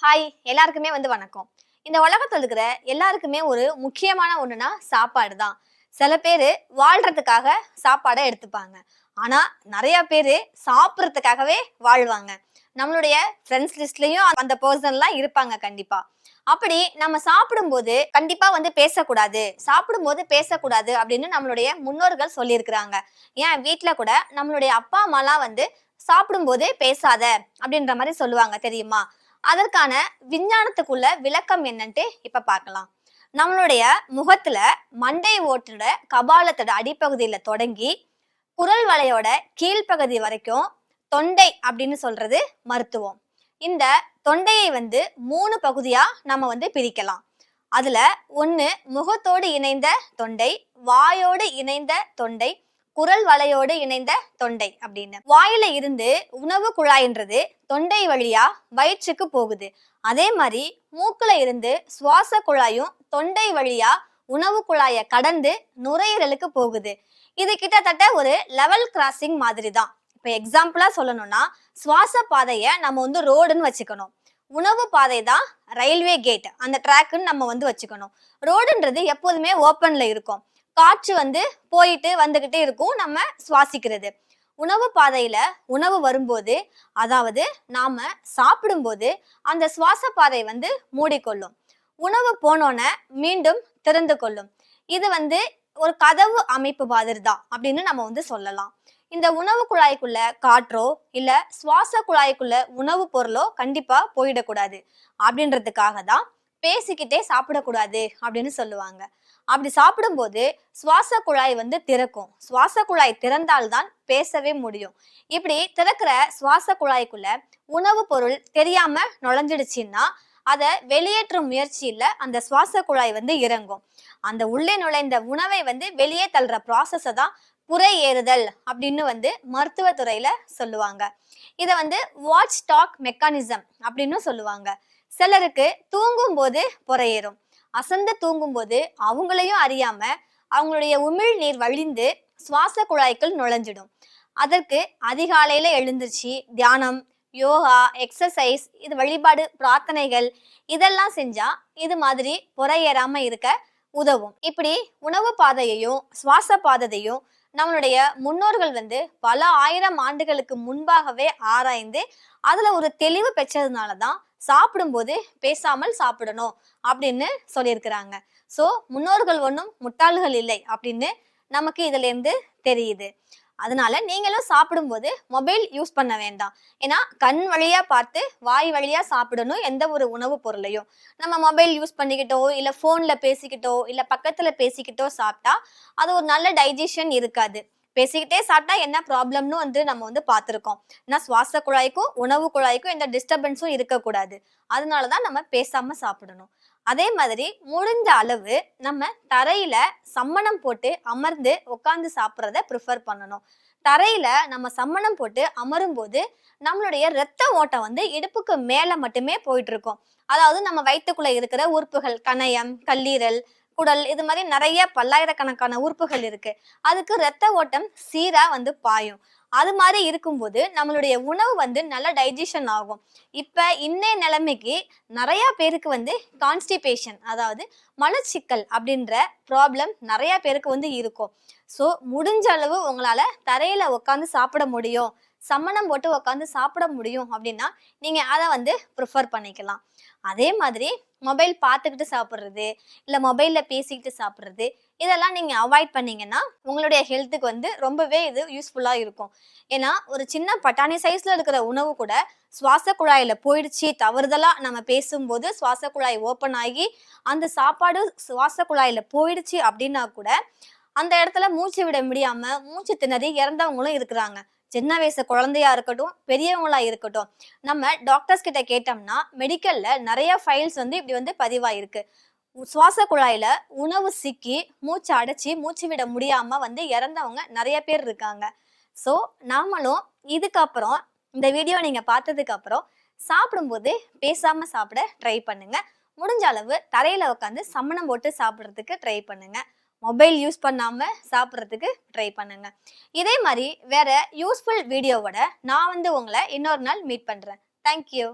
Hi, எல்லாருக்குமே வணக்கம். இந்த உலகத்துல இருக்கிற எல்லாருக்குமே ஒரு முக்கியமான ஒண்ணுனா சாப்பாடு தான். சில பேரு வாழ்றதுக்காக சாப்பாடை எடுத்துப்பாங்க. ஆனா நிறைய பேரு சாப்பிடறதுக்காகவே வாழ்வாங்க. நம்மளுடைய ஃப்ரெண்ட்ஸ் லிஸ்ட்லயும் அந்த பர்சன்லாம் இருப்பாங்க கண்டிப்பா. அப்படி நம்ம சாப்பிடும்போது கண்டிப்பா பேசக்கூடாது, சாப்பிடும்போது பேசக்கூடாது அப்படின்னு நம்மளுடைய முன்னோர்கள் சொல்லியிருக்கிறாங்க. ஏன் வீட்டுல கூட நம்மளுடைய அப்பா அம்மாலாம் சாப்பிடும்போதே பேசாத அப்படின்ற மாதிரி சொல்லுவாங்க தெரியுமா? அதற்கான விஞ்ஞானத்துக்குள்ள விளக்கம் என்னன்ட்டு இப்ப பார்க்கலாம். நம்மளுடைய முகத்துல மண்டை ஓட்டோட கபாலத்தோட அடிப்பகுதியில தொடங்கி குரல் வளையோட கீழ்ப்பகுதி வரைக்கும் தொண்டை அப்படின்னு சொல்றது மருத்துவம். இந்த தொண்டையை 3 பகுதியா நம்ம பிரிக்கலாம். அதுல ஒண்ணு முகத்தோடு இணைந்த தொண்டை, வாயோடு இணைந்த தொண்டை, குரல் வளையோடு இணைந்த தொண்டை அப்படின்னு. வாயில இருந்து உணவு குழாயின்றது தொண்டை வழியா வயிற்றுக்கு போகுது. அதே மாதிரி மூக்குல இருந்து சுவாச குழாயும் தொண்டை வழியா உணவு குழாய கடந்து நுரையீரலுக்கு போகுது. இது கிட்டத்தட்ட ஒரு லெவல் கிராசிங் மாதிரி தான். இப்ப எக்ஸாம்பிளா சொல்லணும்னா, சுவாச பாதைய நம்ம ரோடுன்னு வச்சுக்கணும். உணவு பாதை தான் ரயில்வே கேட், அந்த ட்ராக்குன்னு நம்ம வச்சுக்கணும். ரோடுன்றது எப்போதுமே ஓப்பன்ல இருக்கும். காற்று போயிட்டு வந்துகிட்டே இருக்கும், நம்ம சுவாசிக்கிறது. உணவு பாதையில உணவு வரும்போது, அதாவது நாம சாப்பிடும்போது அந்த சுவாச பாதை மூடிக்கொள்ளும். உணவு போனோன்னு மீண்டும் திறந்து கொள்ளும். இது ஒரு கதவு அமைப்பு மாதிரி தான் அப்படின்னு நம்ம சொல்லலாம். இந்த உணவு குழாய்க்குள்ள காற்றோ இல்ல சுவாச குழாய்க்குள்ள உணவு பொருளோ கண்டிப்பா போயிடக்கூடாது. அப்படின்றதுக்காக தான் பேசிக்கிட்டே சாப்பிடக்கூடாது அப்படின்னு சொல்லுவாங்க. அப்படி சாப்பிடும்போது சுவாச குழாய் திறக்கும். சுவாச குழாய் திறந்தால்தான் பேசவே முடியும். இப்படி திறக்கிற சுவாச குழாய்க்குள்ள உணவு பொருள் தெரியாம நுழைஞ்சிடுச்சுன்னா அதை வெளியேற்றும் முயற்சியில அந்த சுவாச குழாய் இறங்கும். அந்த உள்ளே நுழைந்த உணவை வெளியே தள்ளுற ப்ராசஸை தான் புரை ஏறுதல் அப்படின்னு மருத்துவத்துறையில சொல்லுவாங்க. இதை வாட்ச் டாக் மெக்கானிசம் அப்படின்னு சொல்லுவாங்க. சிலருக்கு தூங்கும் போது புறையேறும். அசந்து தூங்கும் போது அவங்களையும் அறியாம அவங்களுடைய உமிழ் நீர் வழிந்து சுவாச குழாய்க்குள் நுழைஞ்சிடும். அதற்கு அதிகாலையில எழுந்திருச்சு தியானம், யோகா, எக்ஸசைஸ், இது வழிபாடு, பிரார்த்தனைகள் இதெல்லாம் செஞ்சா இது மாதிரி புறையேறாம இருக்க உதவும். இப்படி உணவு பாதையையும் சுவாச பாதையையும் நம்மளுடைய முன்னோர்கள் பல ஆயிரம் ஆண்டுகளுக்கு முன்பாகவே ஆராய்ந்து அதுல ஒரு தெளிவு பெற்றதுனாலதான் சாப்பிடும்போது பேசாமல் சாப்பிடணும் அப்படின்னு சொல்லியிருக்கிறாங்க. சோ முன்னோர்கள் ஒன்றும் முட்டாள்கள் இல்லை அப்படின்னு நமக்கு இதுல இருந்து தெரியுது. அதனால நீங்களும் சாப்பிடும்போது மொபைல் யூஸ் பண்ண வேண்டாம். ஏன்னா கண் வழியா பார்த்து வாய் வழியா சாப்பிடணும். எந்த ஒரு உணவு பொருளையும் நம்ம மொபைல் யூஸ் பண்ணிக்கிட்டோ இல்ல போன்ல பேசிக்கிட்டோ இல்ல பக்கத்துல பேசிக்கிட்டோ சாப்பிட்டா அது ஒரு நல்ல டைஜஷன் இருக்காது. பேசிக்கிட்டே சாப்பிட்டா என்ன ப்ராப்ளம்னு நம்ம பார்த்துருக்கோம். ஏன்னா சுவாச குழாய்க்கும் உணவு குழாய்க்கும் எந்த டிஸ்டர்பன்ஸும் இருக்கக்கூடாது. அதனாலதான் நம்ம பேசாம சாப்பிடணும். அதே மாதிரி முடிஞ்ச அளவு நம்ம தரையில சம்மணம் போட்டு அமர்ந்து உட்கார்ந்து சாப்பிட்றத ப்ரிஃபர் பண்ணணும். தரையில நம்ம சம்மணம் போட்டு அமரும் போது நம்மளுடைய இரத்த ஓட்டம் இடுப்புக்கு மேல மட்டுமே போயிட்டு இருக்கும். அதாவது நம்ம வயிற்றுக்குள்ள இருக்கிற உறுப்புகள், கணையம், கல்லீரல், குடல், இது மாதிரி நிறைய பல்லாயிரக்கணக்கான உறுப்புகள் இருக்கு. அதுக்கு இரத்த ஓட்டம் சீரா பாயும். அது மாதிரி இருக்கும்போது நம்மளுடைய உணவு நல்ல டைஜஷன் ஆகும். இப்ப இன்னைய நிலைமைக்கு நிறைய பேருக்கு கான்ஸ்டிபேஷன், அதாவது மலச்சிக்கல் அப்படின்ற ப்ராப்ளம் நிறைய பேருக்கு இருக்கும். ஸோ முடிஞ்ச அளவு உங்களால தரையில உட்காந்து சாப்பிட முடியும், சம்மணம் போட்டு உட்காந்து சாப்பிட முடியும் அப்படின்னா நீங்க அதை ப்ரிஃபர் பண்ணிக்கலாம். அதே மாதிரி மொபைல் பார்த்துக்கிட்டு சாப்பிட்றது இல்லை மொபைலில் பேசிக்கிட்டு சாப்பிட்றது இதெல்லாம் நீங்கள் அவாய்ட் பண்ணீங்கன்னா உங்களுடைய ஹெல்த்துக்கு ரொம்பவே இது யூஸ்ஃபுல்லாக இருக்கும். ஏன்னா ஒரு சின்ன பட்டாணி சைஸில் இருக்கிற உணவு கூட சுவாச குழாயில் போயிடுச்சு, தவறுதலாக நம்ம பேசும்போது சுவாச குழாய் ஓப்பன் ஆகி அந்த சாப்பாடு சுவாச குழாயில் போயிடுச்சு அப்படின்னா கூட அந்த இடத்துல மூச்சு விட முடியாமல் மூச்சு திணறி இறந்தவங்களும் இருக்கிறாங்க. சின்ன வயசு குழந்தையா இருக்கட்டும், பெரியவங்களா இருக்கட்டும். நம்ம டாக்டர்ஸ் கிட்ட கேட்டோம்னா மெடிக்கல்ல நிறைய ஃபைல்ஸ் இப்படி பதிவாயிருக்கு. சுவாச குழாயில உணவு சிக்கி மூச்சு அடைச்சி மூச்சு விட முடியாம இறந்தவங்க நிறைய பேர் இருக்காங்க. ஸோ நாமளும் இதுக்கப்புறம் இந்த வீடியோ நீங்க பார்த்ததுக்கு அப்புறம் சாப்பிடும்போது பேசாம சாப்பிட ட்ரை பண்ணுங்க. முடிஞ்ச அளவு தரையில உட்காந்து சம்மணம் போட்டு சாப்பிட்றதுக்கு ட்ரை பண்ணுங்க. மொபைல் யூஸ் பண்ணாம சாப்பிட்றதுக்கு ட்ரை பண்ணுங்க. இதே மாதிரி வேற யூஸ்ஃபுல் வீடியோவோட நான் உங்களை இன்னொரு நாள் மீட் பண்றேன். தேங்க்யூ.